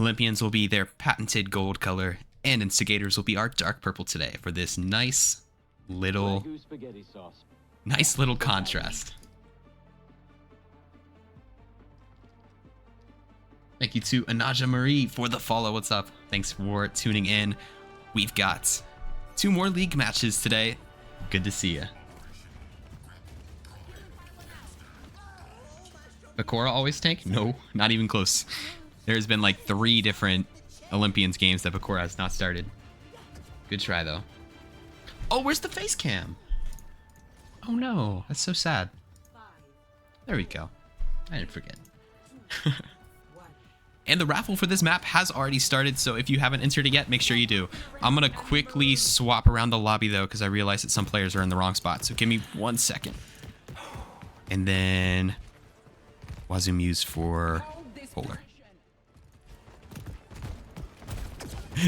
Olympians will be their patented gold color, and Instigators will be our dark purple today for this nice little contrast. Thank you to Anaja Marie for the follow. What's up? Thanks for tuning in. We've got 2 more league matches today. Good to see you. Bakura always tank? No, not even close. There's been like 3 different Olympians games that Bakura has not started. Good try though. Oh, where's the face cam? Oh no, that's so sad. There we go. I didn't forget. And the raffle for this map has already started, so if you haven't entered it yet, make sure you do. I'm going to quickly swap around the lobby, though, because I realize that some players are in the wrong spot. So give me 1 second. And then Wazoo Muse for Polar.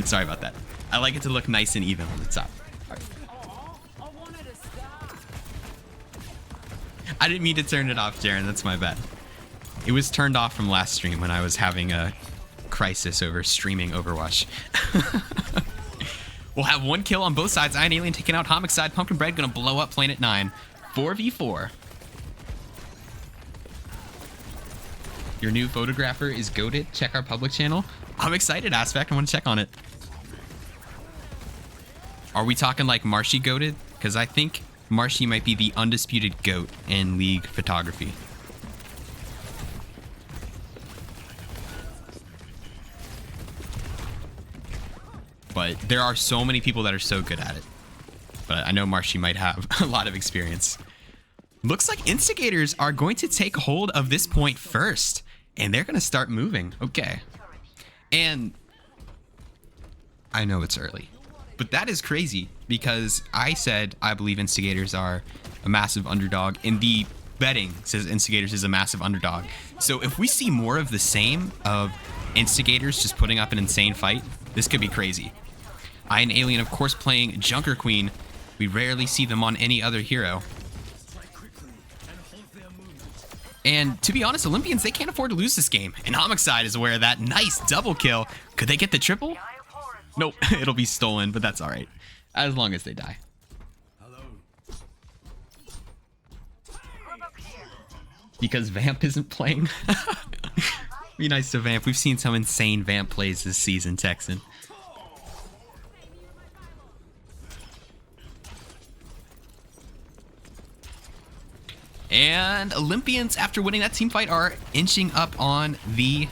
Sorry about that. I like it to look nice and even on the top. All right. I didn't mean to turn it off, Jaren. That's my bad. It was turned off from last stream when I was having a crisis over streaming Overwatch. We'll have 1 kill on both sides. Iron Alien taking out Homicide side. Pumpkin Bread gonna blow up Planet 9. 4v4. Your new photographer is goated. Check our public channel. I'm excited, Aspect. I want to check on it. Are we talking like Marshy goated? Because I think Marshy might be the undisputed GOAT in League photography. But there are so many people that are so good at it. But I know Marshy might have a lot of experience. Looks like Instigators are going to take hold of this point first. And they're going to start moving. Okay. And I know it's early. But that is crazy. Because I said I believe Instigators are a massive underdog. And the betting says Instigators is a massive underdog. So if we see more of the same of Instigators just putting up an insane fight, this could be crazy. Iron Alien, of course, playing Junker Queen. We rarely see them on any other hero. And to be honest, Olympians, they can't afford to lose this game. And Homicide is aware of that. Nice double kill. Could they get the triple? Nope, it'll be stolen, but that's all right. As long as they die. Because Vamp isn't playing. Be nice to Vamp. We've seen some insane Vamp plays this season, Texan. And Olympians, after winning that team fight, are inching up on the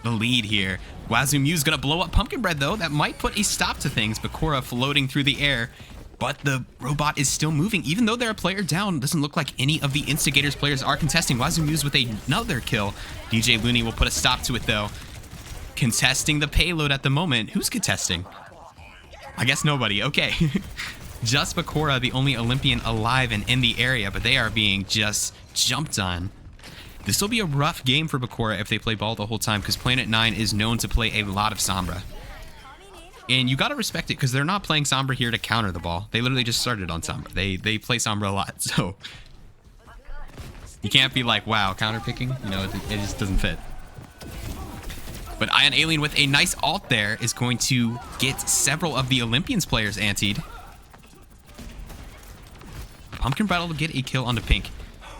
lead here. Wazoo Muse gonna blow up Pumpkin Bread, though. That might put a stop to things. Bakura floating through the air. But the robot is still moving. Even though they're a player down, doesn't look like any of the Instigators players are contesting. Wazoo Muse with another kill. DJ Looney will put a stop to it, though. Contesting the payload at the moment. Who's contesting? I guess nobody. Okay. Just Bakura, the only Olympian alive and in the area, but they are being just jumped on. This will be a rough game for Bakura if they play ball the whole time, because Planet 9 is known to play a lot of Sombra. And you gotta respect it, because they're not playing Sombra here to counter the ball. They literally just started on Sombra. They play Sombra a lot, so you can't be like, wow, counter picking. You know, it just doesn't fit. But Iron Alien with a nice ult there is going to get several of the Olympians players antied. Pumpkin Bread will get a kill on the pink.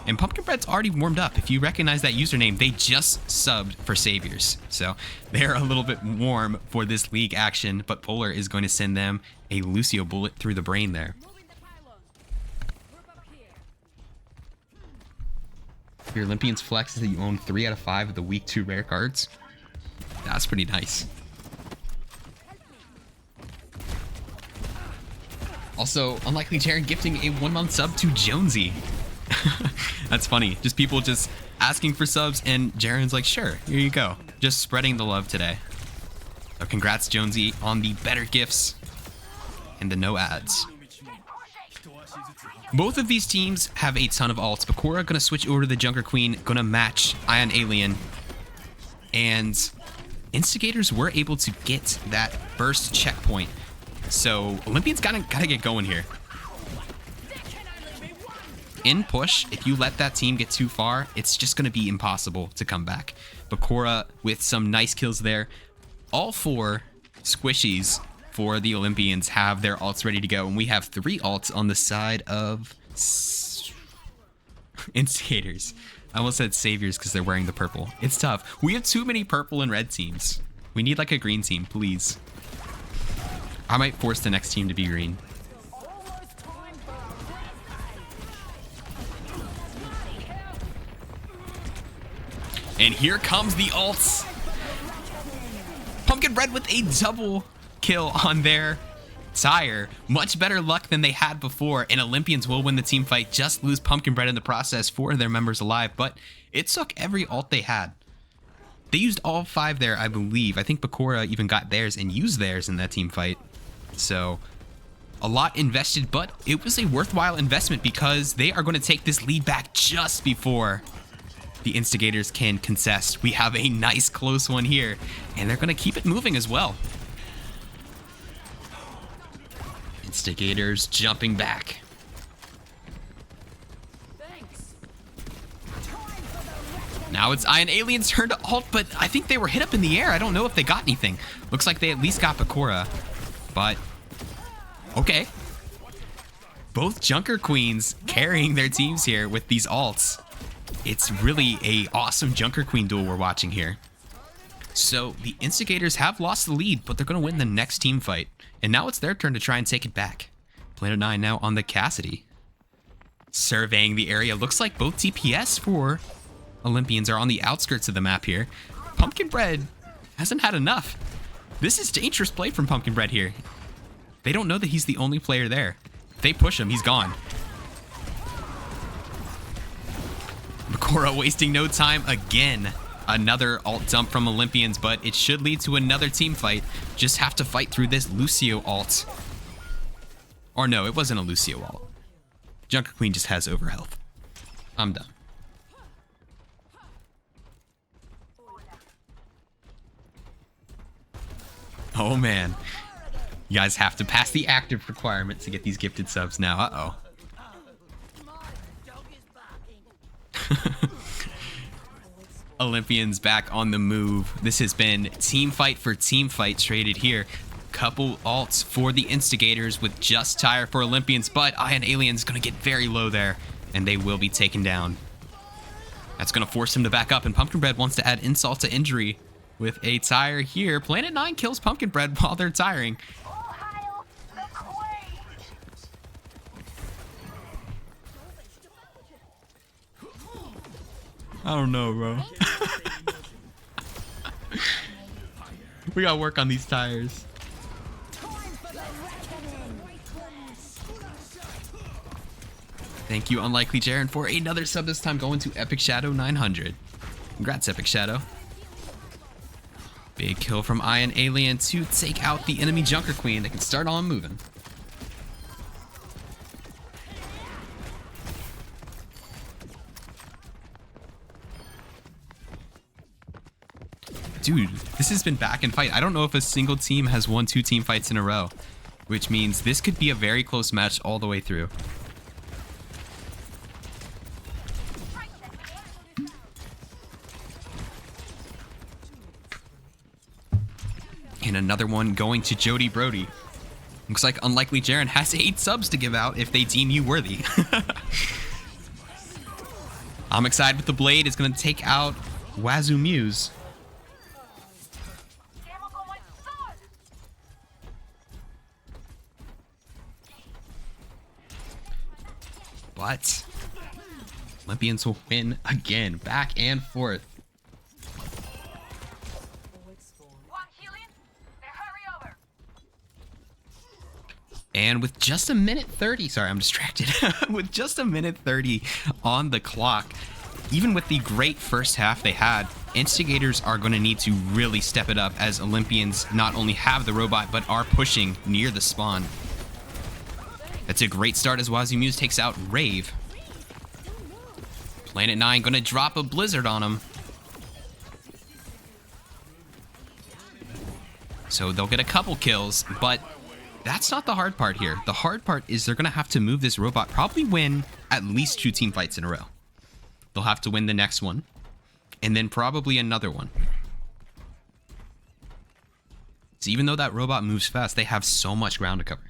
And Pumpkin Bread's already warmed up. If you recognize that username, they just subbed for Saviors. So they're a little bit warm for this league action, but Polar is going to send them a Lucio bullet through the brain there. Your Olympians flex is that you own 3 out of 5 of the week 2 rare cards. That's pretty nice. Also, Unlikely Jaren gifting a 1-month sub to Jonesy. That's funny. Just people just asking for subs, and Jaren's like, sure, here you go. Just spreading the love today. So congrats, Jonesy, on the better gifts and the no ads. Both of these teams have a ton of ults. Bakura gonna switch over to the Junker Queen, gonna match Ion Alien. And Instigators were able to get that first checkpoint. So Olympians gotta get going here. in push, if you let that team get too far, it's just going to be impossible to come back. Bakura with some nice kills there. All 4 squishies for the Olympians have their ults ready to go, and we have 3 ults on the side of Instigators. I almost said Saviors because they're wearing the purple. It's tough. We have too many purple and red teams. We need like a green team, please. I might force the next team to be green. And here comes the ults. Pumpkin Bread with a double kill on their Tire. Much better luck than they had before, and Olympians will win the team fight, just lose Pumpkin Bread in the process for their members alive, but it took every ult they had. They used all 5 there, I believe. I think Bakura even got theirs and used theirs in that team fight. So, a lot invested, but it was a worthwhile investment because they are going to take this lead back just before the Instigators can contest. We have a nice close one here, and they're going to keep it moving as well. Instigators jumping back. Now it's Iron Alien's turn to ult, but I think they were hit up in the air. I don't know if they got anything. Looks like they at least got Bakura, but okay. Both Junker Queens carrying their teams here with these ults. It's really a awesome Junker Queen duel we're watching here. So the Instigators have lost the lead, but they're going to win the next team fight. And now it's their turn to try and take it back. Planet 9 now on the Cassidy. Surveying the area. Looks like both DPS for Olympians are on the outskirts of the map here. Pumpkin Bread hasn't had enough. This is dangerous play from Pumpkin Bread here. They don't know that he's the only player there. If they push him, he's gone. Bakura wasting no time again. Another ult dump from Olympians, but it should lead to another team fight. Just have to fight through this Lucio ult. Or no, it wasn't a Lucio ult. Junker Queen just has overhealth. I'm done. Oh man. You guys have to pass the active requirement to get these gifted subs now. Uh-oh. Olympians back on the move. This has been team fight for team fight traded here. Couple ults for the Instigators with just Tire for Olympians, but Iron Alien's gonna get very low there, and they will be taken down. That's gonna force him to back up, and Pumpkin Bread wants to add insult to injury with a Tire here. Planet 9 kills Pumpkin Bread while they're tiring. I don't know, bro. We gotta work on these tires. Thank you, Unlikely Jaren, for another sub, this time going to Epic Shadow 900. Congrats, Epic Shadow. Big kill from Iron Alien to take out the enemy Junker Queen. They can start on moving. Dude, this has been back and fight. I don't know if a single team has won 2 team fights in a row, which means this could be a very close match all the way through. And another one going to Jody Brody. Looks like Unlikely Jaren has 8 subs to give out if they deem you worthy. I'm excited with the blade. It's going to take out Wazoo Muse. But Olympians will win again, back and forth. And with just a minute 30, sorry, I'm distracted. With just a minute 30 on the clock, even with the great first half they had, Instigators are going to need to really step it up as Olympians not only have the robot, but are pushing near the spawn. That's a great start as Wazoo Muse takes out Rave. Planet 9 gonna drop a blizzard on him. So they'll get a couple kills, but That's not the hard part here. The hard part is they're going to have to move this robot, probably win at least 2 team fights in a row. They'll have to win the next one, and then probably another one. So even though that robot moves fast, they have so much ground to cover.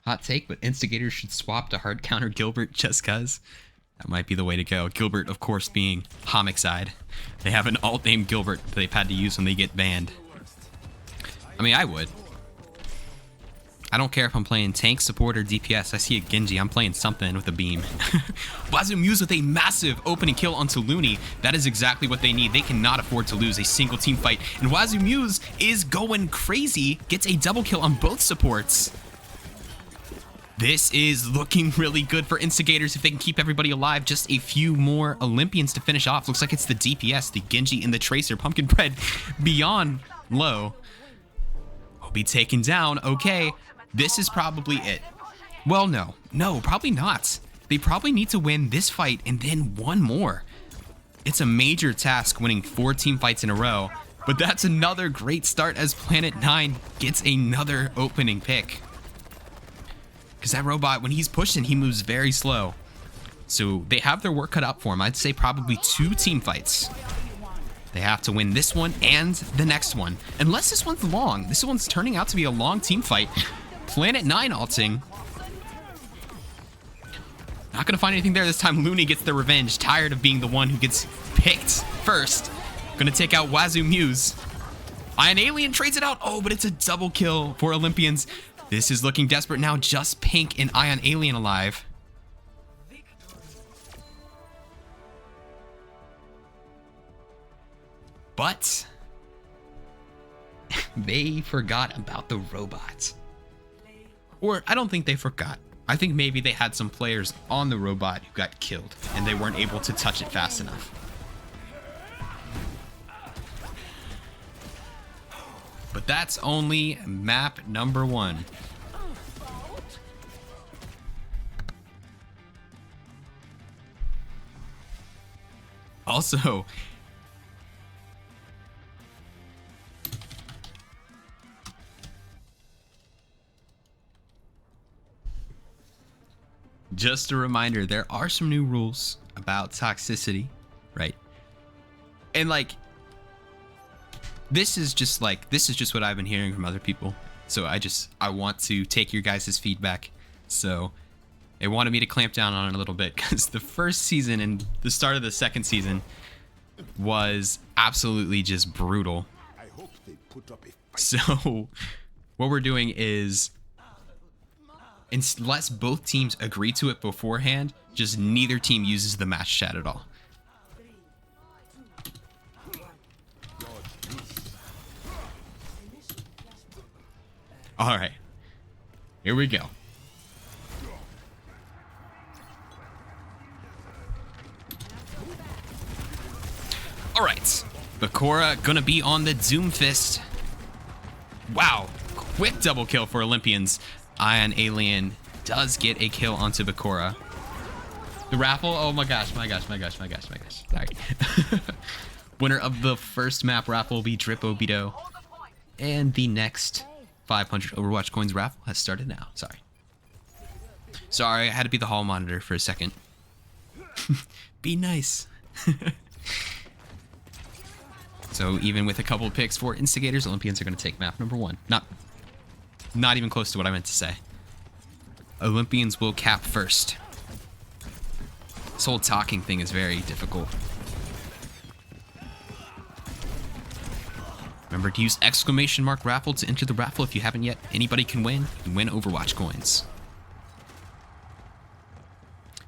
Hot take, but Instigators should swap to hard counter Gilbert just cuz. That might be the way to go. Gilbert, of course, being Homicide. They have an alt named Gilbert that they've had to use when they get banned. I mean, I would. I don't care if I'm playing tank, support, or DPS. I see a Genji, I'm playing something with a beam. Wazoo Muse with a massive opening kill onto Looney. That is exactly what they need. They cannot afford to lose a single team fight. And Wazoo Muse is going crazy. Gets a double kill on both supports. This is looking really good for Instigators if they can keep everybody alive. Just a few more Olympians to finish off. Looks like it's the DPS, the Genji, and the Tracer. Pumpkin Bread beyond low. Will be taken down. Okay, this is probably it. Well, no, probably not. They probably need to win this fight and then one more. It's a major task winning 4 team fights in a row, but that's another great start as Planet 9 gets another opening pick. Because that robot, when he's pushing, he moves very slow. So they have their work cut out for him. I'd say probably 2 team fights. They have to win this one and the next one. Unless this one's long. This one's turning out to be a long team fight. Planet 9 alting. Not going to find anything there this time. Looney gets the revenge. Tired of being the one who gets picked first. Going to take out Wazoo Muse. Ion Alien trades it out. Oh, but it's a double kill for Olympians. This is looking desperate now. Just Pink and Ion Alien alive. But they forgot about the robot. Or I don't think they forgot. I think maybe they had some players on the robot who got killed and they weren't able to touch it fast enough. But that's only map number 1. Also, just a reminder, there are some new rules about toxicity, right? And like, this is just what I've been hearing from other people. So I want to take your guys' feedback. So they wanted me to clamp down on it a little bit because the first season and the start of the second season was absolutely just brutal. I hope they put up a fight. So what we're doing is, unless both teams agree to it beforehand, just neither team uses the match chat at all. All right, here we go. All right, Bakura gonna be on the Doomfist. Wow, quick double kill for Olympians. Ion Alien does get a kill onto Bakura. The raffle, oh my gosh. Sorry. Winner of the first map raffle will be Drip Obito. And the next 500 Overwatch coins raffle has started now. Sorry, I had to be the hall monitor for a second. Be nice. So even with a couple of picks for Instigators, Olympians are going to take map number 1. Not even close to what I meant to say. Olympians will cap first. This whole talking thing is very difficult. Remember to use ! raffle to enter the raffle if you haven't yet. Anybody can win. You can win Overwatch coins.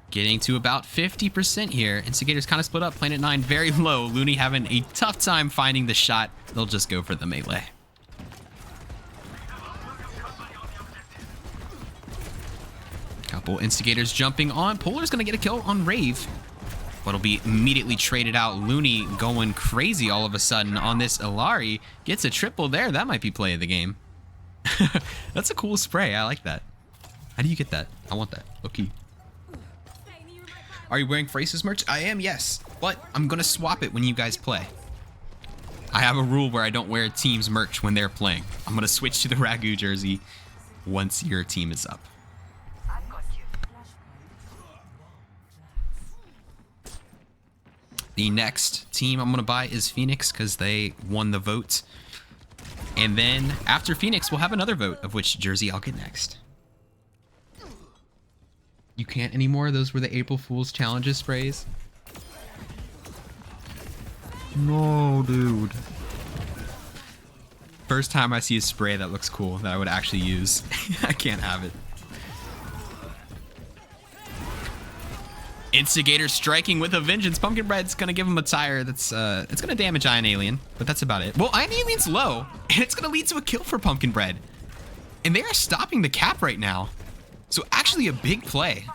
Getting to about 50% here. Instigators kind of split up. Planet 9 very low. Looney having a tough time finding the shot. They'll just go for the melee. Couple Instigators jumping on. Polar's going to get a kill on Rave. But it'll be immediately traded out. Looney going crazy all of a sudden on this Ilari. Gets a triple there. That might be play of the game. That's a cool spray. I like that. How do you get that? I want that. Okay. Are you wearing Phrases merch? I am, yes. But I'm going to swap it when you guys play. I have a rule where I don't wear team's merch when they're playing. I'm going to switch to the Ragu jersey once your team is up. The next team I'm going to buy is Phoenix because they won the vote. And then after Phoenix, we'll have another vote of which jersey I'll get next. You can't anymore? Those were the April Fool's challenges sprays? No, dude. First time I see a spray that looks cool that I would actually use. I can't have it. Instigators striking with a vengeance. Pumpkin Bread's gonna give him a tire that's it's gonna damage Iron Alien, but that's about it. Well, Iron Alien's low, and it's gonna lead to a kill for Pumpkin Bread. And they are stopping the cap right now. So actually a big play.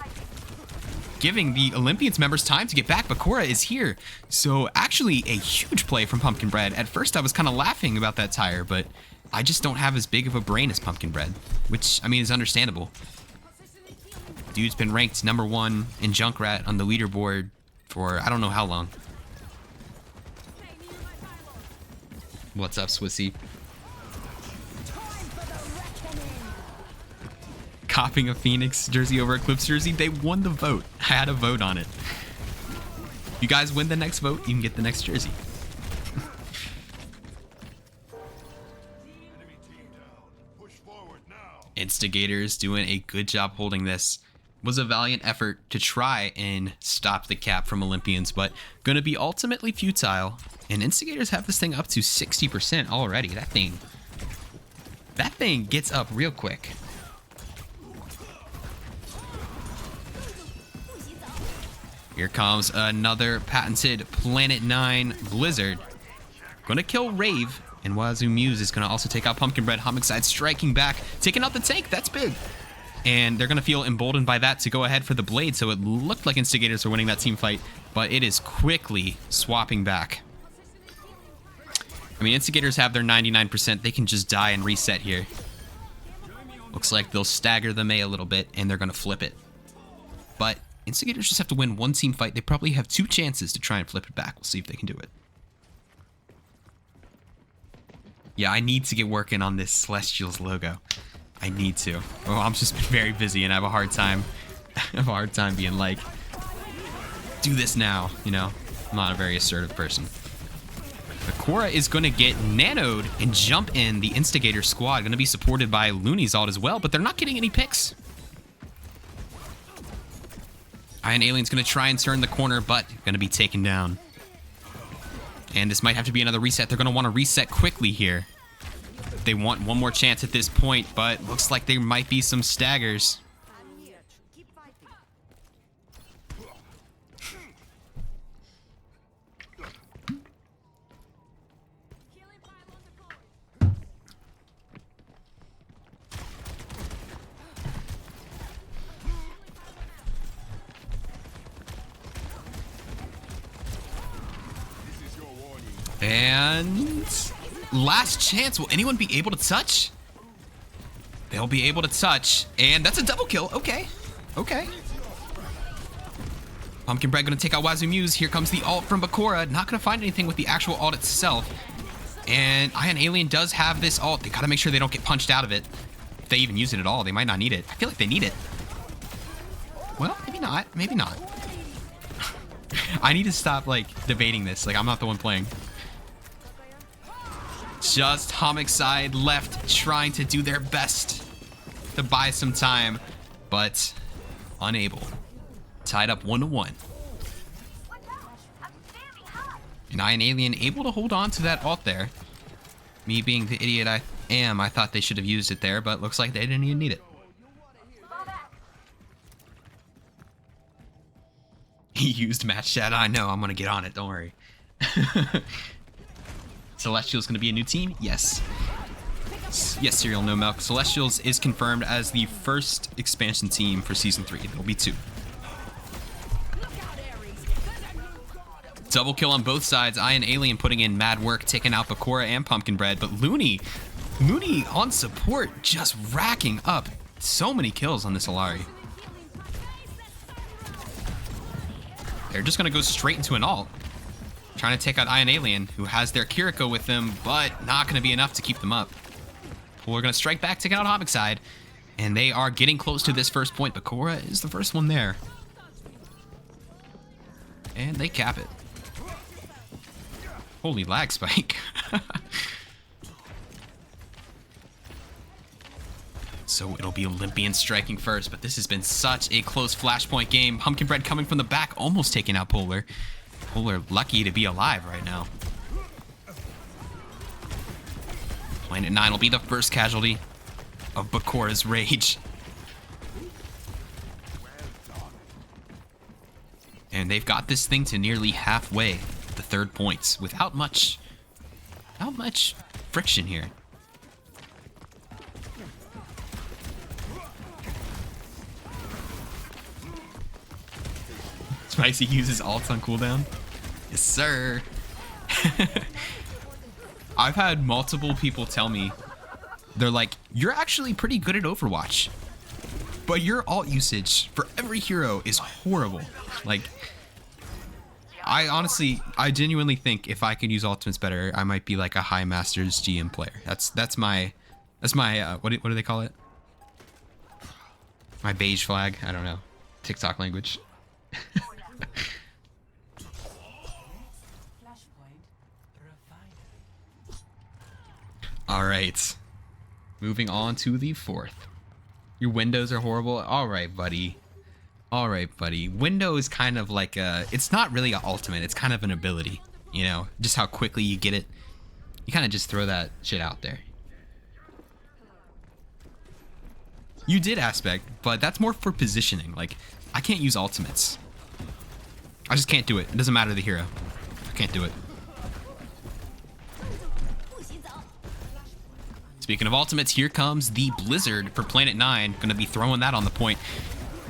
Giving the Olympians members time to get back. Bakura is here. So actually a huge play from Pumpkin Bread. At first I was kind of laughing about that tire, but I just don't have as big of a brain as Pumpkin Bread, which I mean is understandable. Dude's been ranked #1 in Junkrat on the leaderboard for I don't know how long. What's up, Swissy? Copying a Phoenix jersey over Eclipse jersey. They won the vote. I had a vote on it. You guys win the next vote, you can get the next jersey. Instigators doing a good job holding this. Was a valiant effort to try and stop the cap from Olympians, but going to be ultimately futile. And Instigators have this thing up to 60% already. That thing gets up real quick. Here comes another patented Planet 9 Blizzard. Gonna kill Rave, and Wazoo Muse is gonna also take out Pumpkin Bread. Homicide striking back, taking out the tank. That's big. And they're gonna feel emboldened by that to go ahead for the blade. So it looked like Instigators were winning that team fight, but it is quickly swapping back. I mean, Instigators have their 99%. They can just die and reset here. Looks like they'll stagger the Mei a little bit, and they're gonna flip it. But Instigators just have to win one team fight. They probably have 2 chances to try and flip it back. We'll see if they can do it. Yeah, I need to get working on this Celestials logo. I need to. Oh, I'm just been very busy and I have a hard time. I have a hard time being like, do this now, you know? I'm not a very assertive person. Bakura is going to get nanoed and jump in the Instigator squad. Going to be supported by Looney's ult as well, but they're not getting any picks. Iron Alien's going to try and turn the corner, but going to be taken down. And this might have to be another reset. They're going to want to reset quickly here. They want one more chance at this point, but looks like there might be some staggers. And last chance. Will anyone be able to touch? They'll be able to touch. And that's a double kill. Okay. Okay. Pumpkin Bread going to take out Wazoo Muse. Here comes the ult from Bakura. Not going to find anything with the actual ult itself. And Iron Alien does have this ult. They got to make sure they don't get punched out of it. If they even use it at all, they might not need it. I feel like they need it. Well, maybe not. Maybe not. I need to stop, like, debating this. Like, I'm not the one playing. Just Homicide left trying to do their best to buy some time, but unable. Tied up 1-1. And Iron Alien able to hold on to that ult there. Me being the idiot I am, I thought they should have used it there, but looks like they didn't even need it. He used match chat. I know, I'm gonna get on it, don't worry. Celestials gonna be a new team? Yes. Yes, Serial No Milk. Celestials is confirmed as the first expansion team for Season 3. There'll be 2. Double kill on both sides. Iron Alien putting in mad work, taking out Bakura and Pumpkin Bread. But Looney on support, just racking up so many kills on this Alari. They're just gonna go straight into an ult. trying to take out Iron Alien, who has their Kiriko with them, but not going to be enough to keep them up. We're going to strike back, taking out Homicide, and they are getting close to this first point, but Korra is the first one there. And they cap it. Holy lag spike. So it'll be Olympians striking first, but this has been such a close Flashpoint game. Pumpkinbread coming from the back, almost taking out Polar. Polar lucky to be alive right now. Planet 9 will be the first casualty of Bakura's rage. And they've got this thing to nearly halfway, the third points, without much friction here. Spicy uses ults on cooldown. Yes, sir. I've had multiple people tell me, they're like, you're actually pretty good at Overwatch, but your alt usage for every hero is horrible. Like, I genuinely think if I could use ultimates better, I might be like a high masters GM player. That's my what do they call it? My beige flag. I don't know. TikTok language. All right, moving on to the fourth. Your windows are horrible. All right, buddy. All right, buddy. Window is kind of like it's not really an ultimate. It's kind of an ability, you know, just how quickly you get it. You kind of just throw that shit out there. You did aspect, but that's more for positioning. Like, I can't use ultimates. I just can't do it. It doesn't matter the hero. I can't do it. Speaking of ultimates, here comes the Blizzard for Planet 9. Gonna be throwing that on the point.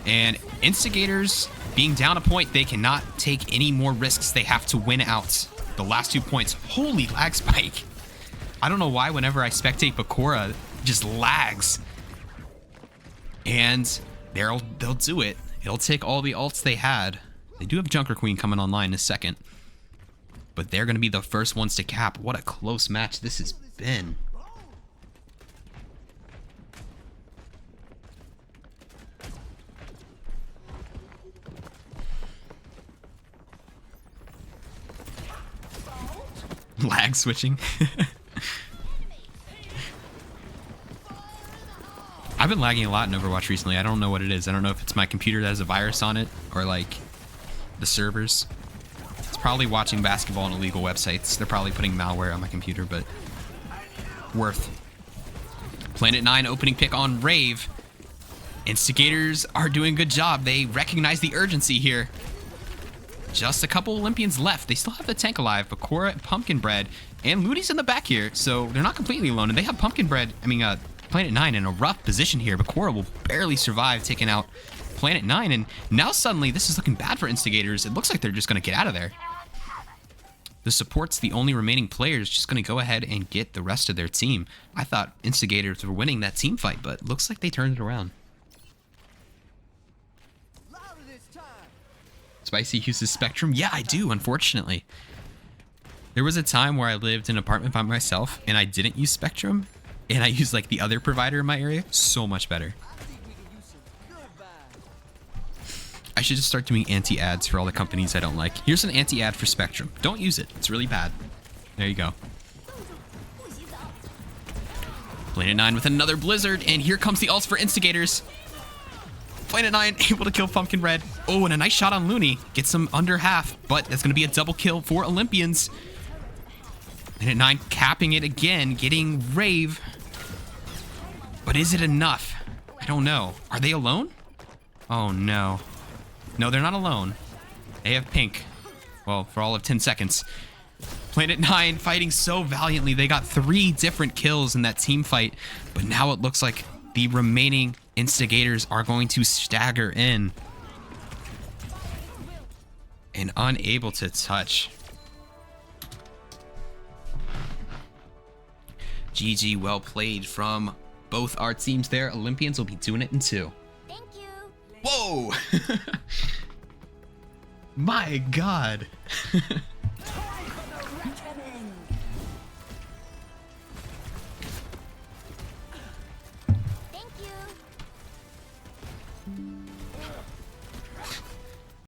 And Instigators, being down a point, they cannot take any more risks. They have to win out the last 2 points. Holy lag spike. I don't know why whenever I spectate Bakura, just lags. And they'll do it. It'll take all the ults they had. They do have Junker Queen coming online in a second. But they're going to be the first ones to cap. What a close match this has been. Lag switching. I've been lagging a lot in Overwatch recently. I don't know what it is. I don't know if it's my computer that has a virus on it or like the servers. It's probably watching basketball on illegal websites. They're probably putting malware on my computer, but worth. Planet 9 opening pick on Rave. Instigators are doing a good job. They recognize the urgency here. Just a couple Olympians left. They still have the tank alive, but Korra, Pumpkinbread, and Ludi's in the back here, so they're not completely alone. And they have Pumpkinbread, Planet 9 in a rough position here, but Korra will barely survive taking out Planet 9. And now suddenly this is looking bad for Instigators. It looks like they're just going to get out of there. The support's the only remaining players just going to go ahead and get the rest of their team. I thought Instigators were winning that team fight, but looks like they turned it around. Spicy uses Spectrum? Yeah, I do, unfortunately. There was a time where I lived in an apartment by myself and I didn't use Spectrum, and I used like the other provider in my area. So much better. I should just start doing anti-ads for all the companies I don't like. Here's an anti-ad for Spectrum. Don't use it. It's really bad. There you go. Planet 9 with another Blizzard, and here comes the ults for Instigators. Planet 9 able to kill Pumpkinbread. Oh, and a nice shot on Looney. Gets him under half, but that's going to be a double kill for Olympians. Planet 9 capping it again, getting Rave. But is it enough? I don't know. Are they alone? Oh, no. No, they're not alone. They have Pink. Well, for all of 10 seconds. Planet 9 fighting so valiantly. They got 3 different kills in that team fight, but now it looks like the remaining Instigators are going to stagger in and unable to touch. GG, well played from both our teams there. Olympians will be doing it in 2. Thank you. Whoa! My God.